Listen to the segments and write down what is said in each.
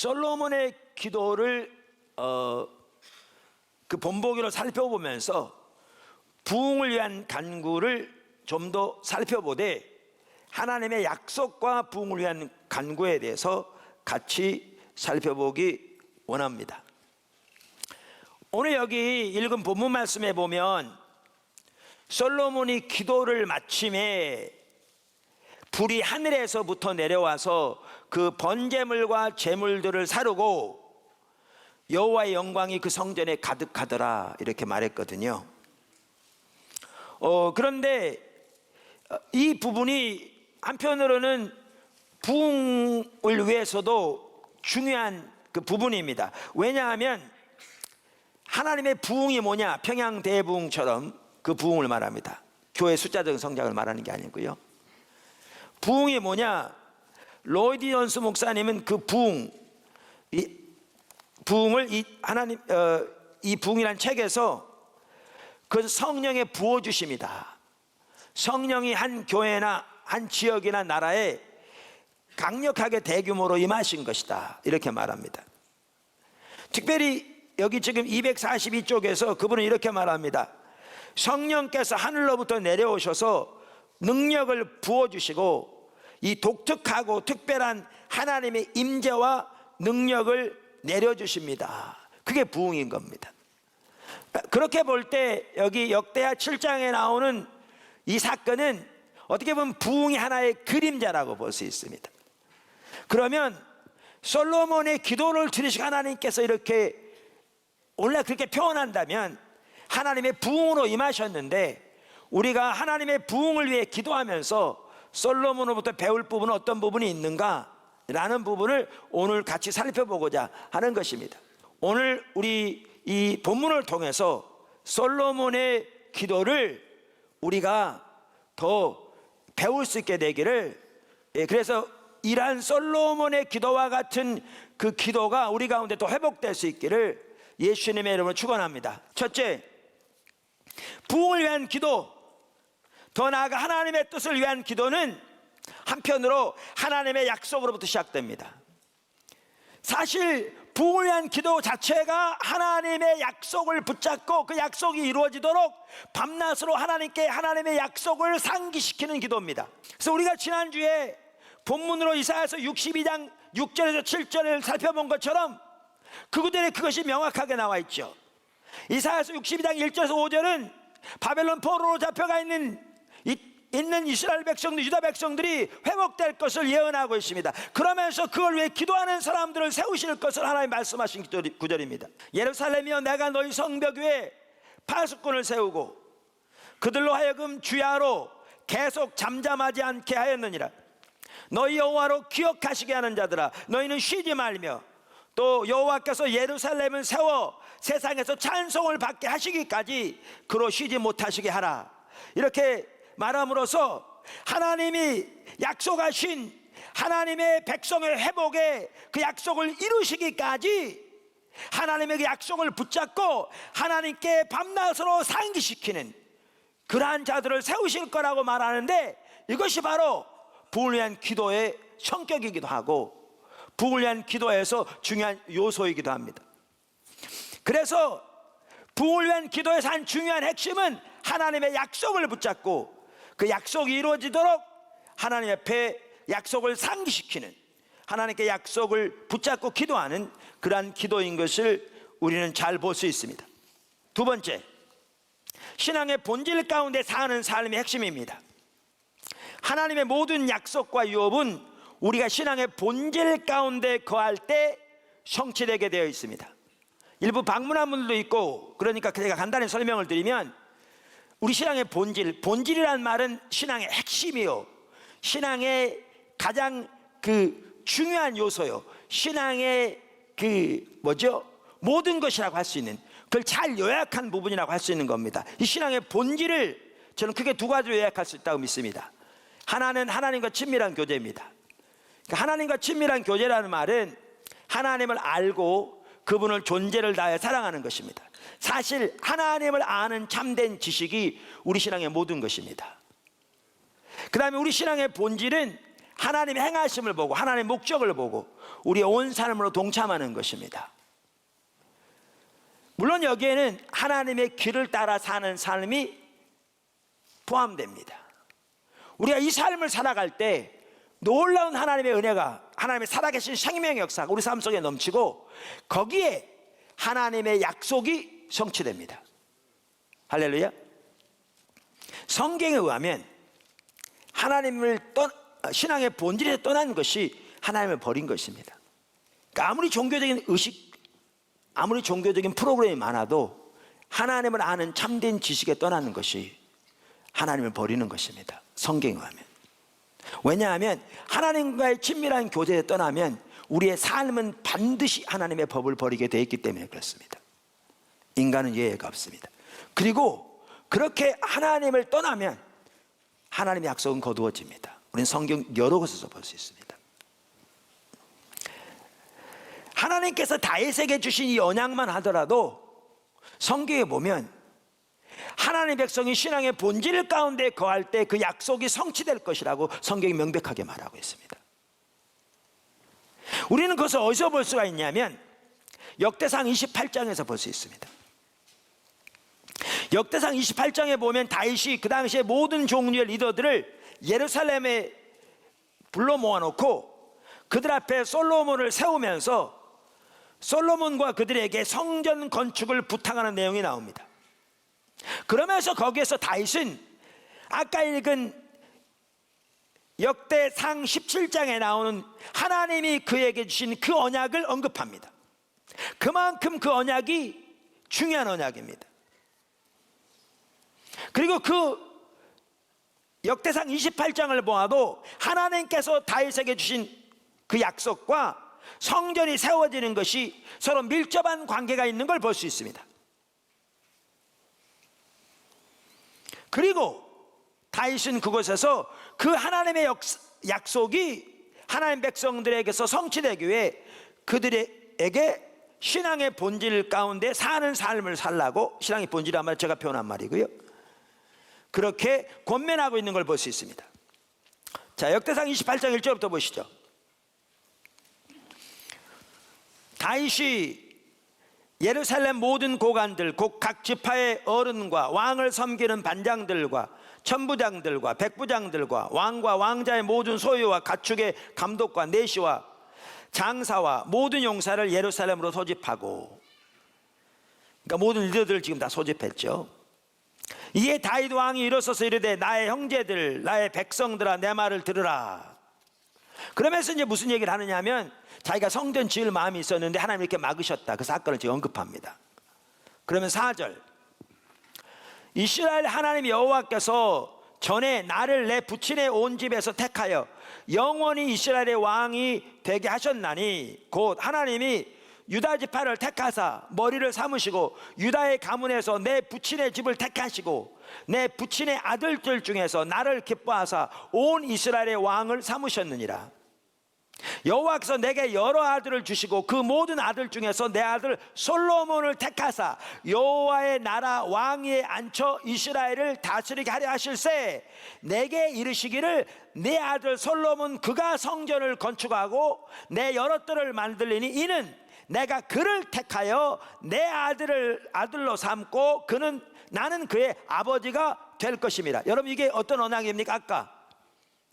솔로몬의 기도를 그 본보기로 살펴보면서 부흥을 위한 간구를 좀 더 살펴보되 하나님의 약속과 부흥을 위한 간구에 대해서 같이 살펴보기 원합니다. 오늘 여기 읽은 본문 말씀에 보면 솔로몬이 기도를 마침에 불이 하늘에서부터 내려와서 그 번제물과 제물들을 사르고 여호와의 영광이 그 성전에 가득하더라 이렇게 말했거든요. 그런데 이 부분이 한편으로는 부흥을 위해서도 중요한 그 부분입니다. 왜냐하면 하나님의 부흥이 뭐냐, 평양 대부흥처럼 그 부흥을 말합니다. 교회 숫자적인 성장을 말하는 게 아니고요. 부흥이 뭐냐, 로이드 존스 목사님은 그 부흥을 이 부흥이란 책에서 그 성령의 부어주심이다. 성령이 한 교회나 한 지역이나 나라에 강력하게 대규모로 임하신 것이다 이렇게 말합니다. 특별히 여기 지금 242쪽에서 그분은 이렇게 말합니다. 성령께서 하늘로부터 내려오셔서 능력을 부어주시고 이 독특하고 특별한 하나님의 임재와 능력을 내려주십니다. 그게 부흥인 겁니다. 그렇게 볼 때 여기 역대하 7장에 나오는 이 사건은 어떻게 보면 부흥의 하나의 그림자라고 볼 수 있습니다. 그러면 솔로몬의 기도를 들으시고 하나님께서 이렇게 원래 그렇게 표현한다면 하나님의 부흥으로 임하셨는데, 우리가 하나님의 부흥을 위해 기도하면서 솔로몬으로부터 배울 부분은 어떤 부분이 있는가 라는 부분을 오늘 같이 살펴보고자 하는 것입니다. 오늘 우리 이 본문을 통해서 솔로몬의 기도를 우리가 더 배울 수 있게 되기를, 그래서 이러한 솔로몬의 기도와 같은 그 기도가 우리 가운데 더 회복될 수 있기를 예수님의 이름으로 축원합니다. 첫째, 부흥을 위한 기도, 더 나아가 하나님의 뜻을 위한 기도는 한편으로 하나님의 약속으로부터 시작됩니다. 사실 부흥을 위한 기도 자체가 하나님의 약속을 붙잡고 그 약속이 이루어지도록 밤낮으로 하나님께 하나님의 약속을 상기시키는 기도입니다. 그래서 우리가 지난주에 본문으로 이사야서 62장 6절에서 7절을 살펴본 것처럼 그들의 그것이 명확하게 나와 있죠. 이사야서 62장 1절에서 5절은 바벨론 포로로 잡혀가 있는 이스라엘 백성들, 유다 백성들이 회복될 것을 예언하고 있습니다. 그러면서 그걸 위해 기도하는 사람들을 세우실 것을 하나님 말씀하신 구절입니다. 예루살렘이여, 내가 너희 성벽 위에 파수꾼을 세우고 그들로 하여금 주야로 계속 잠잠하지 않게 하였느니라. 너희 여호와로 기억하시게 하는 자들아, 너희는 쉬지 말며 또 여호와께서 예루살렘을 세워 세상에서 찬송을 받게 하시기까지 그로 쉬지 못하시게 하라. 이렇게 말함으로써 하나님이 약속하신 하나님의 백성의 회복에 그 약속을 이루시기까지 하나님의 그 약속을 붙잡고 하나님께 밤낮으로 상기시키는 그러한 자들을 세우실 거라고 말하는데, 이것이 바로 부흥을 위한 기도의 성격이기도 하고 부흥을 위한 기도에서 중요한 요소이기도 합니다. 그래서 부흥을 위한 기도에서 한 중요한 핵심은 하나님의 약속을 붙잡고 그 약속이 이루어지도록 하나님 앞에 약속을 상기시키는, 하나님께 약속을 붙잡고 기도하는 그러한 기도인 것을 우리는 잘 볼 수 있습니다. 두 번째, 신앙의 본질 가운데 사는 삶의 핵심입니다. 하나님의 모든 약속과 유업은 우리가 신앙의 본질 가운데 거할 때 성취되게 되어 있습니다. 일부 방문한 분들도 있고, 그러니까 제가 간단히 설명을 드리면, 우리 신앙의 본질이란 말은 신앙의 핵심이요, 신앙의 가장 그 중요한 요소요, 신앙의 모든 것이라고 할 수 있는, 그걸 잘 요약한 부분이라고 할 수 있는 겁니다. 이 신앙의 본질을 저는 크게 두 가지로 요약할 수 있다고 믿습니다. 하나는 하나님과 친밀한 교제입니다. 그러니까 하나님과 친밀한 교제라는 말은 하나님을 알고 그분을 존재를 다해 사랑하는 것입니다. 사실 하나님을 아는 참된 지식이 우리 신앙의 모든 것입니다. 그 다음에 우리 신앙의 본질은 하나님의 행하심을 보고 하나님의 목적을 보고 우리의 온 삶으로 동참하는 것입니다. 물론 여기에는 하나님의 길을 따라 사는 삶이 포함됩니다. 우리가 이 삶을 살아갈 때 놀라운 하나님의 은혜가, 하나님의 살아계신 생명의 역사가 우리 삶 속에 넘치고 거기에 하나님의 약속이 성취됩니다. 할렐루야. 성경에 의하면 신앙의 본질에서 떠난 것이 하나님을 버린 것입니다. 그러니까 아무리 종교적인 의식, 아무리 종교적인 프로그램이 많아도 하나님을 아는 참된 지식에 떠나는 것이 하나님을 버리는 것입니다. 성경에 의하면. 왜냐하면 하나님과의 친밀한 교제에 떠나면 우리의 삶은 반드시 하나님의 법을 버리게 되어 있기 때문에 그렇습니다. 인간은 예외가 없습니다. 그리고 그렇게 하나님을 떠나면 하나님의 약속은 거두어집니다. 우리는 성경 여러 곳에서 볼 수 있습니다. 하나님께서 다윗에게 주신 이 언약만 하더라도 성경에 보면 하나님의 백성이 신앙의 본질 가운데 거할 때 그 약속이 성취될 것이라고 성경이 명백하게 말하고 있습니다. 우리는 그것을 어디서 볼 수가 있냐면 역대상 28장에서 볼 수 있습니다. 역대상 28장에 보면 다윗이 그 당시에 모든 종류의 리더들을 예루살렘에 불러 모아놓고 그들 앞에 솔로몬을 세우면서 솔로몬과 그들에게 성전 건축을 부탁하는 내용이 나옵니다. 그러면서 거기에서 다윗은 아까 읽은 역대상 17장에 나오는 하나님이 그에게 주신 그 언약을 언급합니다. 그만큼 그 언약이 중요한 언약입니다. 그리고 그 역대상 28장을 보아도 하나님께서 다윗에게 주신 그 약속과 성전이 세워지는 것이 서로 밀접한 관계가 있는 걸 볼 수 있습니다. 그리고 다윗은 그곳에서 그 하나님의 약속이 하나님 백성들에게서 성취되기 위해 그들에게 신앙의 본질 가운데 사는 삶을 살라고, 신앙의 본질이 아마 제가 표현한 말이고요, 그렇게 권면하고 있는 걸 볼 수 있습니다. 자, 역대상 28장 1절부터 보시죠. 다윗이 예루살렘 모든 고관들 곧 각 지파의 어른과 왕을 섬기는 반장들과 천부장들과 백부장들과 왕과 왕자의 모든 소유와 가축의 감독과 내시와 장사와 모든 용사를 예루살렘으로 소집하고, 그러니까 모든 리더들을 지금 다 소집했죠. 이에 다윗 왕이 일어서서 이르되 나의 형제들 나의 백성들아 내 말을 들으라. 그러면서 이제 무슨 얘기를 하느냐 하면 자기가 성전 지을 마음이 있었는데 하나님 이렇게 막으셨다, 그 사건을 지금 언급합니다. 그러면 4절, 이스라엘 하나님 여호와께서 전에 나를 내 부친의 온 집에서 택하여 영원히 이스라엘의 왕이 되게 하셨나니 곧 하나님이 유다 지파를 택하사 머리를 삼으시고 유다의 가문에서 내 부친의 집을 택하시고 내 부친의 아들들 중에서 나를 기뻐하사 온 이스라엘의 왕을 삼으셨느니라. 여호와께서 내게 여러 아들을 주시고 그 모든 아들 중에서 내 아들 솔로몬을 택하사 여호와의 나라 왕위에 앉혀 이스라엘을 다스리게 하려 하실세 내게 이르시기를 내 아들 솔로몬 그가 성전을 건축하고 내 여러 뜰을 만들리니 이는 내가 그를 택하여 내 아들로 삼고 나는 그의 아버지가 될 것입니다. 여러분, 이게 어떤 언약입니까? 아까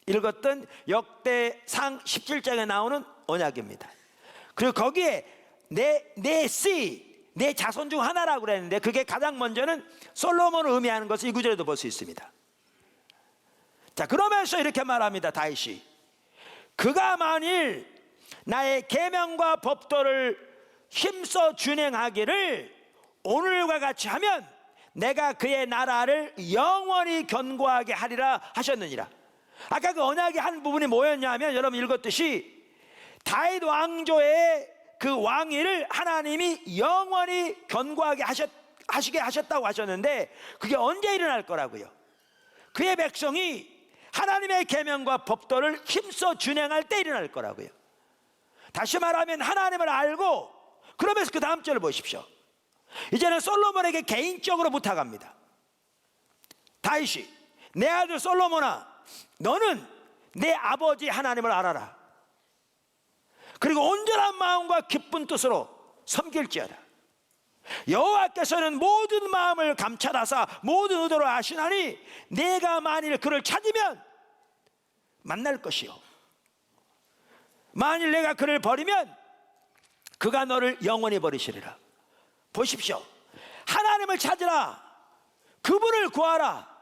읽었던 역대상 17장에 나오는 언약입니다. 그리고 거기에 내 자손 중 하나라고 그랬는데 그게 가장 먼저는 솔로몬을 의미하는 것을 이 구절에도 볼 수 있습니다. 자, 그러면서 이렇게 말합니다. 다윗이 그가 만일 나의 계명과 법도를 힘써 준행하기를 오늘과 같이 하면 내가 그의 나라를 영원히 견고하게 하리라 하셨느니라. 아까 그 언약의 한 부분이 뭐였냐 하면 여러분 읽었듯이 다윗 왕조의 그 왕위를 하나님이 영원히 견고하게 하시게 하셨다고 하셨는데 그게 언제 일어날 거라고요? 그의 백성이 하나님의 계명과 법도를 힘써 준행할 때 일어날 거라고요. 다시 말하면 하나님을 알고, 그러면서 그 다음 절을 보십시오. 이제는 솔로몬에게 개인적으로 부탁합니다. 다윗이 내 아들 솔로몬아 너는 내 아버지 하나님을 알아라. 그리고 온전한 마음과 기쁜 뜻으로 섬길지어다. 여호와께서는 모든 마음을 감찰하사 모든 의도를 아시나니 내가 만일 그를 찾으면 만날 것이요 만일 내가 그를 버리면 그가 너를 영원히 버리시리라. 보십시오. 하나님을 찾으라. 그분을 구하라.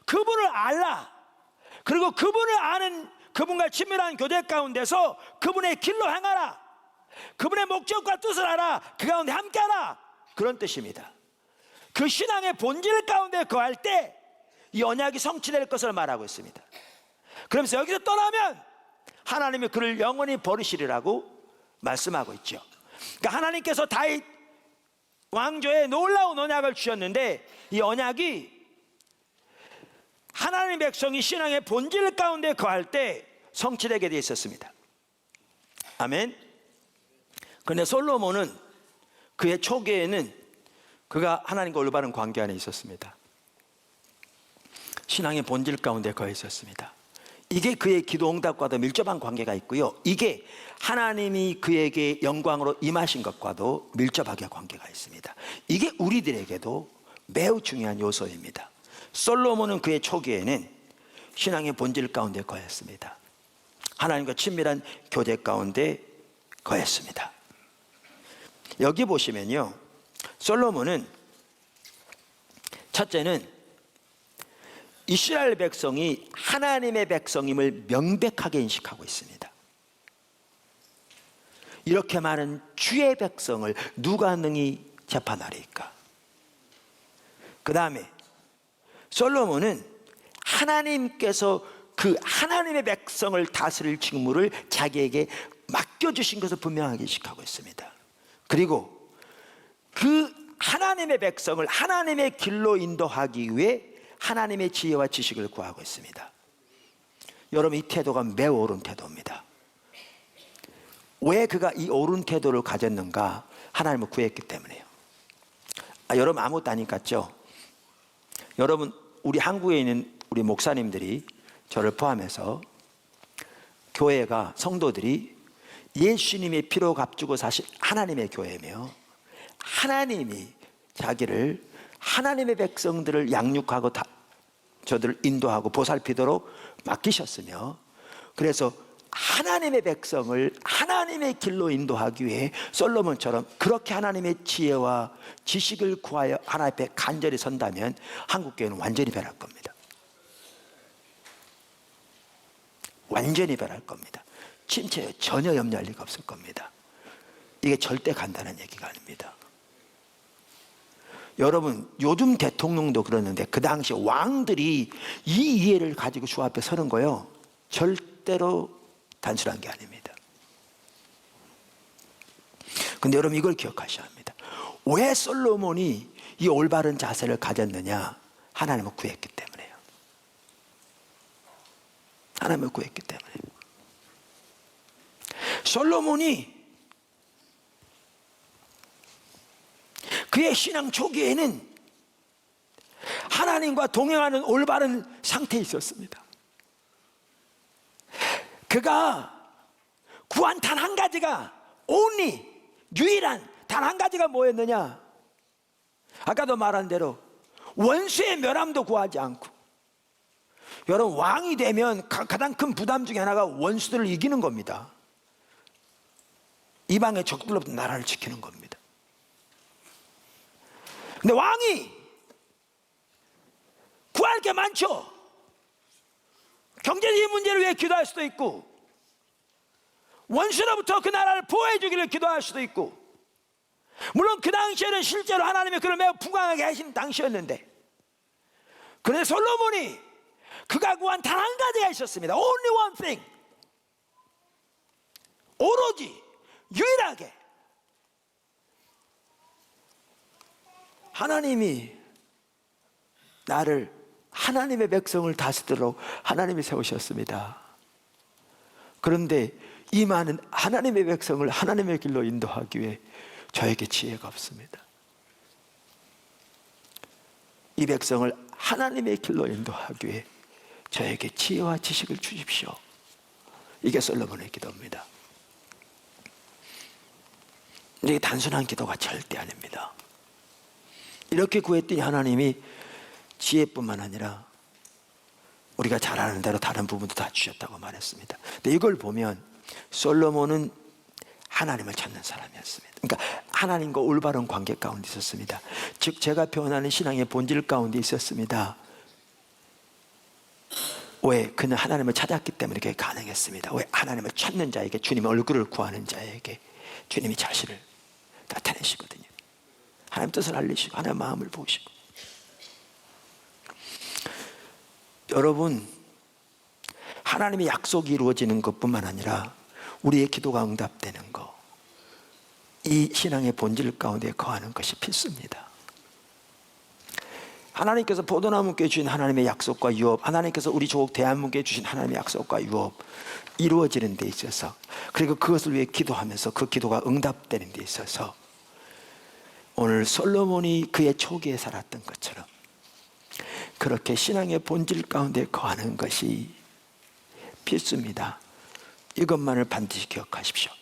그분을 알라. 그리고 그분을 아는 그분과 친밀한 교제 가운데서 그분의 길로 행하라. 그분의 목적과 뜻을 알아. 그 가운데 함께하라. 그런 뜻입니다. 그 신앙의 본질 가운데 거할 때 이 언약이 성취될 것을 말하고 있습니다. 그러면서 여기서 떠나면 하나님이 그를 영원히 버리시리라고 말씀하고 있죠. 그러니까 하나님께서 다윗 왕조에 놀라운 언약을 주셨는데 이 언약이 하나님의 백성이 신앙의 본질 가운데 거할 때 성취되게 되어 있었습니다. 아멘. 그런데 솔로몬은 그의 초기에는 그가 하나님과 올바른 관계 안에 있었습니다. 신앙의 본질 가운데 거해 있었습니다. 이게 그의 기도 응답과도 밀접한 관계가 있고요, 이게 하나님이 그에게 영광으로 임하신 것과도 밀접하게 관계가 있습니다. 이게 우리들에게도 매우 중요한 요소입니다. 솔로몬은 그의 초기에는 신앙의 본질 가운데 거했습니다. 하나님과 친밀한 교제 가운데 거했습니다. 여기 보시면요, 솔로몬은 첫째는 이스라엘 백성이 하나님의 백성임을 명백하게 인식하고 있습니다. 이렇게 많은 주의 백성을 누가 능히 재판하리까? 그 다음에 솔로몬은 하나님께서 그 하나님의 백성을 다스릴 직무를 자기에게 맡겨주신 것을 분명하게 인식하고 있습니다. 그리고 그 하나님의 백성을 하나님의 길로 인도하기 위해 하나님의 지혜와 지식을 구하고 있습니다. 여러분, 이 태도가 매우 옳은 태도입니다. 왜 그가 이 옳은 태도를 가졌는가? 하나님을 구했기 때문에요. 여러분, 아무것도 아닌 것 같죠? 여러분, 우리 한국에 있는 우리 목사님들이 저를 포함해서 교회가, 성도들이 예수님의 피로 값주고 사실 하나님의 교회며 하나님이 자기를 하나님의 백성들을 양육하고 저들을 인도하고 보살피도록 맡기셨으며, 그래서 하나님의 백성을 하나님의 길로 인도하기 위해 솔로몬처럼 그렇게 하나님의 지혜와 지식을 구하여 하나님 앞에 간절히 선다면 한국교회는 완전히 변할 겁니다. 완전히 변할 겁니다. 침체에 전혀 염려할 리가 없을 겁니다. 이게 절대 간단한 얘기가 아닙니다. 여러분, 요즘 대통령도 그러는데 그 당시 왕들이 이 이해를 가지고 주 앞에 서는 거요, 절대로 단순한 게 아닙니다. 근데 여러분, 이걸 기억하셔야 합니다. 왜 솔로몬이 이 올바른 자세를 가졌느냐? 하나님을 구했기 때문에요. 하나님을 구했기 때문에. 솔로몬이 그의 신앙 초기에는 하나님과 동행하는 올바른 상태에 있었습니다. 그가 구한 단 한 가지가 only, 유일한 단 한 가지가 뭐였느냐? 아까도 말한 대로 원수의 멸함도 구하지 않고, 여러분, 왕이 되면 가장 큰 부담 중에 하나가 원수들을 이기는 겁니다. 이방의 적들로부터 나라를 지키는 겁니다. 근데 왕이 구할 게 많죠. 경제적인 문제를 위해 기도할 수도 있고, 원수로부터 그 나라를 보호해 주기를 기도할 수도 있고, 물론 그 당시에는 실제로 하나님의 그를 매우 풍성하게 하신 당시였는데, 그런데 솔로몬이 그가 구한 단 한 가지가 있었습니다. Only one thing. 오로지 유일하게 하나님이 나를, 하나님의 백성을 다스리도록 하나님이 세우셨습니다. 그런데 이 많은 하나님의 백성을 하나님의 길로 인도하기 위해 저에게 지혜가 없습니다. 이 백성을 하나님의 길로 인도하기 위해 저에게 지혜와 지식을 주십시오. 이게 솔로몬의 기도입니다. 이게 단순한 기도가 절대 아닙니다. 이렇게 구했더니 하나님이 지혜뿐만 아니라 우리가 잘 아는 대로 다른 부분도 다 주셨다고 말했습니다. 근데 이걸 보면 솔로몬은 하나님을 찾는 사람이었습니다. 그러니까 하나님과 올바른 관계 가운데 있었습니다. 즉 제가 표현하는 신앙의 본질 가운데 있었습니다. 왜? 그는 하나님을 찾았기 때문에 그게 가능했습니다. 왜? 하나님을 찾는 자에게, 주님의 얼굴을 구하는 자에게 주님이 자신을 나타내시거든요. 하나님 뜻을 알리시고 하나님의 마음을 보시고. 여러분, 하나님의 약속이 이루어지는 것뿐만 아니라 우리의 기도가 응답되는 것, 이 신앙의 본질 가운데 거하는 것이 필수입니다. 하나님께서 포도나무께 주신 하나님의 약속과 유업, 하나님께서 우리 조국 대한민국에 주신 하나님의 약속과 유업 이루어지는 데 있어서, 그리고 그것을 위해 기도하면서 그 기도가 응답되는 데 있어서 오늘 솔로몬이 그의 초기에 살았던 것처럼 그렇게 신앙의 본질 가운데 거하는 것이 필수입니다. 이것만을 반드시 기억하십시오.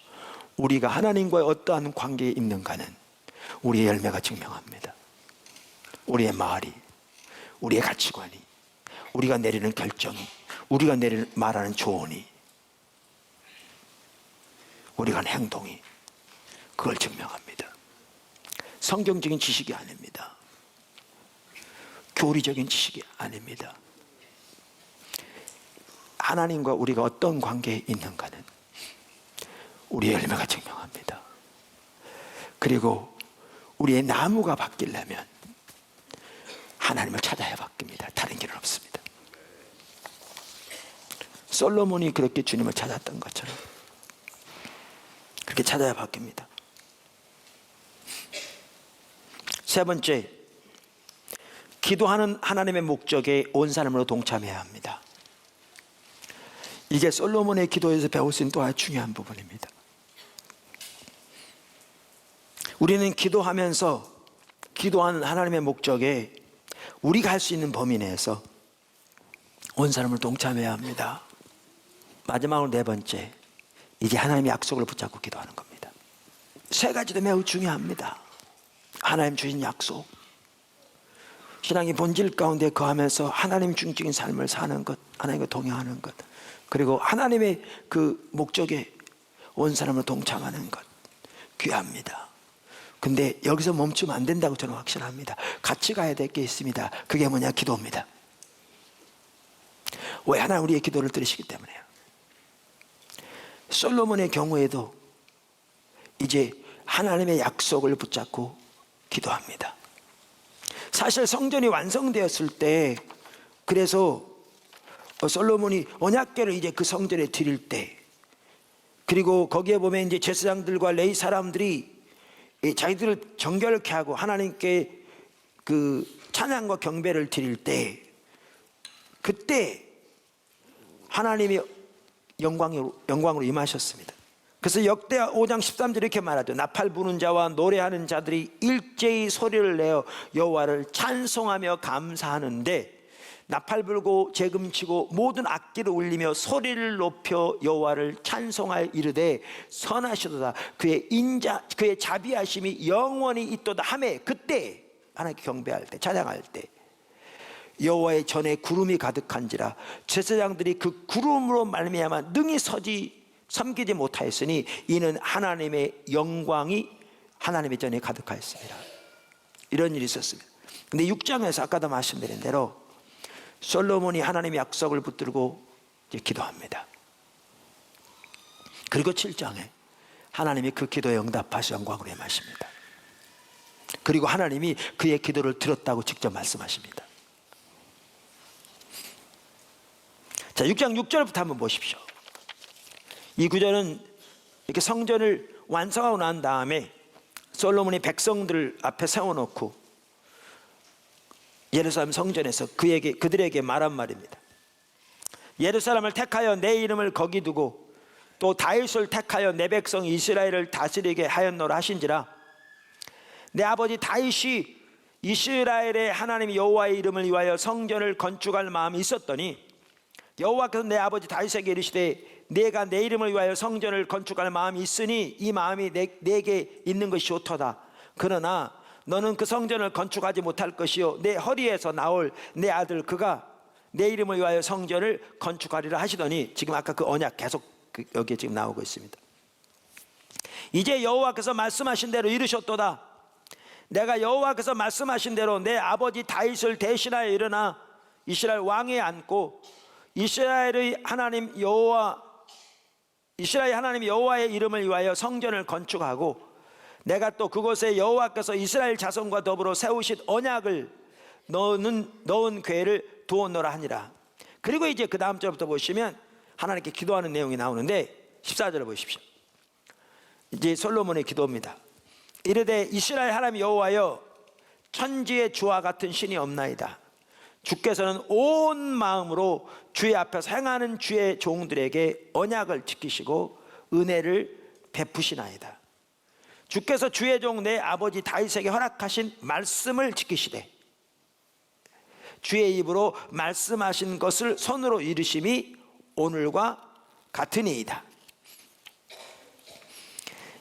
우리가 하나님과의 어떠한 관계에 있는가는 우리의 열매가 증명합니다. 우리의 말이, 우리의 가치관이, 우리가 내리는 결정이, 우리가 말하는 조언이, 우리가 하는 행동이 그걸 증명합니다. 성경적인 지식이 아닙니다. 교리적인 지식이 아닙니다. 하나님과 우리가 어떤 관계에 있는가는 우리의 열매가 증명합니다. 그리고 우리의 나무가 바뀌려면 하나님을 찾아야 바뀝니다. 다른 길은 없습니다. 솔로몬이 그렇게 주님을 찾았던 것처럼 그렇게 찾아야 바뀝니다. 세 번째, 기도하는 하나님의 목적에 온 사람으로 동참해야 합니다. 이게 솔로몬의 기도에서 배울 수 있는 또 아주 중요한 부분입니다. 우리는 기도하면서 기도하는 하나님의 목적에 우리가 할 수 있는 범위 내에서 온 사람을 동참해야 합니다. 마지막으로 네 번째, 이제 하나님의 약속을 붙잡고 기도하는 겁니다. 세 가지도 매우 중요합니다. 하나님 주신 약속, 신앙의 본질 가운데 거하면서 하나님 중적인 삶을 사는 것, 하나님과 동행하는 것, 그리고 하나님의 그 목적에 온 사람으로 동참하는 것, 귀합니다. 근데 여기서 멈추면 안 된다고 저는 확신합니다. 같이 가야 될 게 있습니다. 그게 뭐냐? 기도입니다. 왜? 하나님 우리의 기도를 들으시기 때문에요. 솔로몬의 경우에도 이제 하나님의 약속을 붙잡고 기도합니다. 사실 성전이 완성되었을 때, 그래서 솔로몬이 언약궤를 이제 그 성전에 드릴 때, 그리고 거기에 보면 이제 제사장들과 레위 사람들이 자기들을 정결케 하고 하나님께 그 찬양과 경배를 드릴 때, 그때 하나님이 영광으로 임하셨습니다. 그래서 역대하 5장 13절 이렇게 말하죠. 나팔 부는 자와 노래하는 자들이 일제히 소리를 내어 여호와를 찬송하며 감사하는데, 나팔 불고 재금치고 모든 악기를 울리며 소리를 높여 여호와를 찬송하여 이르되 선하시도다. 그의 그의 자비하심이 영원히 있도다 하매, 그때 하나님께 경배할 때, 찬양할 때 여호와의 전에 구름이 가득한지라 제사장들이 그 구름으로 말미암아 능히 섬기지 못하였으니 이는 하나님의 영광이 하나님의 전에 가득하였습니다. 이런 일이 있었습니다. 근데 6장에서 아까도 말씀드린 대로 솔로몬이 하나님의 약속을 붙들고 이제 기도합니다. 그리고 7장에 하나님이 그 기도에 응답하시 영광으로 임하십니다. 그리고 하나님이 그의 기도를 들었다고 직접 말씀하십니다. 자, 6장 6절부터 한번 보십시오. 이 구절은 이렇게 성전을 완성하고 난 다음에 솔로몬이 백성들 앞에 세워놓고 예루살렘 성전에서 그들에게 말한 말입니다. 예루살렘을 택하여 내 이름을 거기 두고 또 다윗을 택하여 내 백성 이스라엘을 다스리게 하였노라 하신지라. 내 아버지 다윗이 이스라엘의 하나님 여호와의 이름을 위하여 성전을 건축할 마음이 있었더니 여호와께서 내 아버지 다윗에게 이르시되 내가 내 이름을 위하여 성전을 건축할 마음이 있으니 이 마음이 내게 있는 것이 좋도다. 그러나 너는 그 성전을 건축하지 못할 것이요 내 허리에서 나올 내 아들 그가 내 이름을 위하여 성전을 건축하리라 하시더니, 지금 아까 그 언약 계속 여기에 지금 나오고 있습니다. 이제 여호와께서 말씀하신 대로 이르셨도다. 내가 여호와께서 말씀하신 대로 내 아버지 다윗을 대신하여 일어나 이스라엘 왕위에 앉고 이스라엘의 하나님 여호와의 이름을 위하여 성전을 건축하고 내가 또 그곳에 여호와께서 이스라엘 자손과 더불어 세우신 언약을 넣은 궤를 두었노라 하니라. 그리고 이제 그 다음 절부터 보시면 하나님께 기도하는 내용이 나오는데 14절을 보십시오. 이제 솔로몬의 기도입니다. 이르되 이스라엘 하나님 여호와여, 천지의 주와 같은 신이 없나이다. 주께서는 온 마음으로 주의 앞에서 행하는 주의 종들에게 언약을 지키시고 은혜를 베푸시나이다. 주께서 주의 종 내 아버지 다윗에게 허락하신 말씀을 지키시되 주의 입으로 말씀하신 것을 손으로 이루심이 오늘과 같으니이다.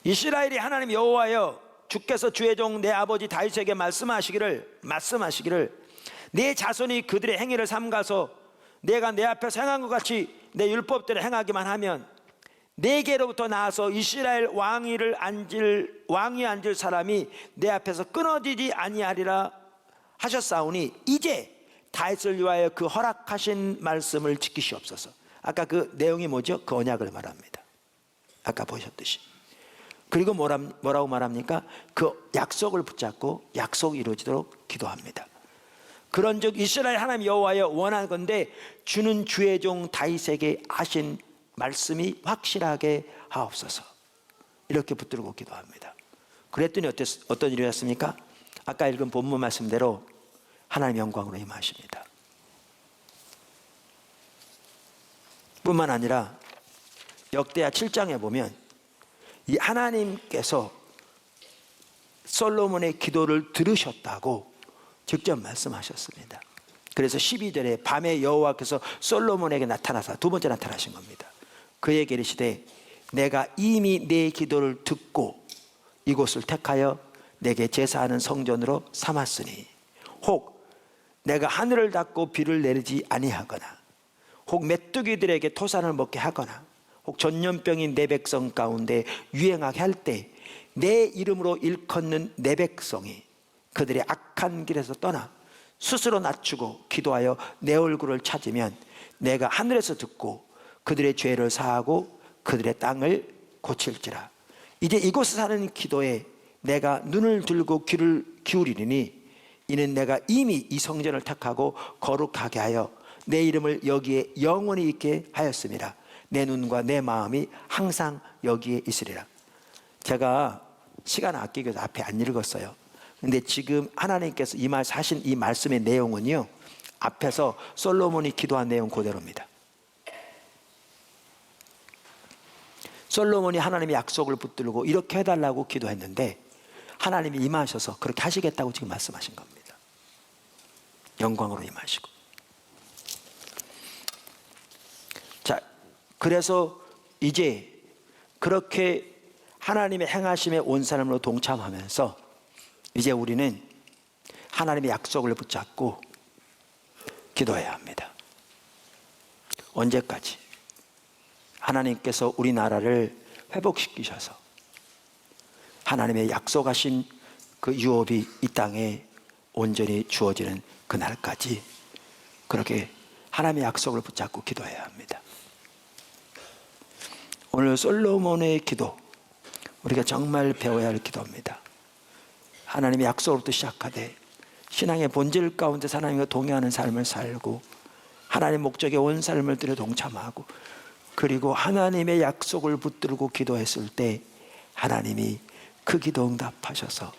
이스라엘이 하나님 여호와여, 주께서 주의 종 내 아버지 다윗에게 말씀하시기를 내 자손이 그들의 행위를 삼가서 내가 내 앞에서 행한 것 같이 내 율법대로 행하기만 하면 내게로부터 나와서 이스라엘 왕위에 앉을 사람이 내 앞에서 끊어지지 아니하리라 하셨사오니 이제 다윗을 위하여 그 허락하신 말씀을 지키시옵소서. 아까 그 내용이 뭐죠? 그 언약을 말합니다. 아까 보셨듯이. 그리고 뭐라고 말합니까? 그 약속을 붙잡고 약속이 이루어지도록 기도합니다. 그런즉 이스라엘 하나님 여호와여, 원하건대 주는 주의 종 다윗에게 하신 말씀이 확실하게 하옵소서. 이렇게 붙들고 기도합니다. 그랬더니 어떤 일이었습니까? 아까 읽은 본문 말씀대로 하나님의 영광으로 임하십니다. 뿐만 아니라 역대하 7장에 보면 이 하나님께서 솔로몬의 기도를 들으셨다고 직접 말씀하셨습니다. 그래서 12절에 밤에 여호와께서 솔로몬에게 나타나서 두 번째 나타나신 겁니다. 그에게 이르시되 내가 이미 내 기도를 듣고 이곳을 택하여 내게 제사하는 성전으로 삼았으니 혹 내가 하늘을 닫고 비를 내리지 아니하거나 혹 메뚜기들에게 토산을 먹게 하거나 혹 전염병이 내 백성 가운데 유행하게 할 때 내 이름으로 일컫는 내 백성이 그들의 악한 길에서 떠나 스스로 낮추고 기도하여 내 얼굴을 찾으면 내가 하늘에서 듣고 그들의 죄를 사하고 그들의 땅을 고칠지라. 이제 이곳에 사는 기도에 내가 눈을 들고 귀를 기울이리니 이는 내가 이미 이 성전을 택하고 거룩하게 하여 내 이름을 여기에 영원히 있게 하였습니다. 내 눈과 내 마음이 항상 여기에 있으리라. 제가 시간 아끼기 위해서 앞에 안 읽었어요. 근데 지금 하나님께서 하신 이 말씀의 내용은요, 앞에서 솔로몬이 기도한 내용 그대로입니다. 솔로몬이 하나님의 약속을 붙들고 이렇게 해달라고 기도했는데 하나님이 임하셔서 그렇게 하시겠다고 지금 말씀하신 겁니다. 영광으로 임하시고. 자, 그래서 이제 그렇게 하나님의 행하심에 온 사람으로 동참하면서 이제 우리는 하나님의 약속을 붙잡고 기도해야 합니다. 언제까지? 하나님께서 우리나라를 회복시키셔서 하나님의 약속하신 그 유업이 이 땅에 온전히 주어지는 그날까지 그렇게 하나님의 약속을 붙잡고 기도해야 합니다. 오늘 솔로몬의 기도, 우리가 정말 배워야 할 기도입니다. 하나님의 약속으로부터 시작하되 신앙의 본질 가운데 하나님과 동행하는 삶을 살고 하나님의 목적에 온 삶을 들여 동참하고 그리고 하나님의 약속을 붙들고 기도했을 때 하나님이 그 기도 응답하셔서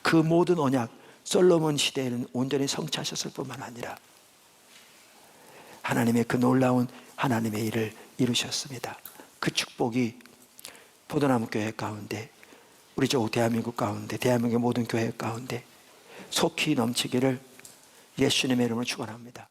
그 모든 언약 솔로몬 시대에는 온전히 성취하셨을 뿐만 아니라 하나님의 그 놀라운 하나님의 일을 이루셨습니다. 그 축복이 포도나무 교회 가운데 우리 저 대한민국 가운데 대한민국의 모든 교회 가운데 속히 넘치기를 예수님의 이름으로 축원합니다.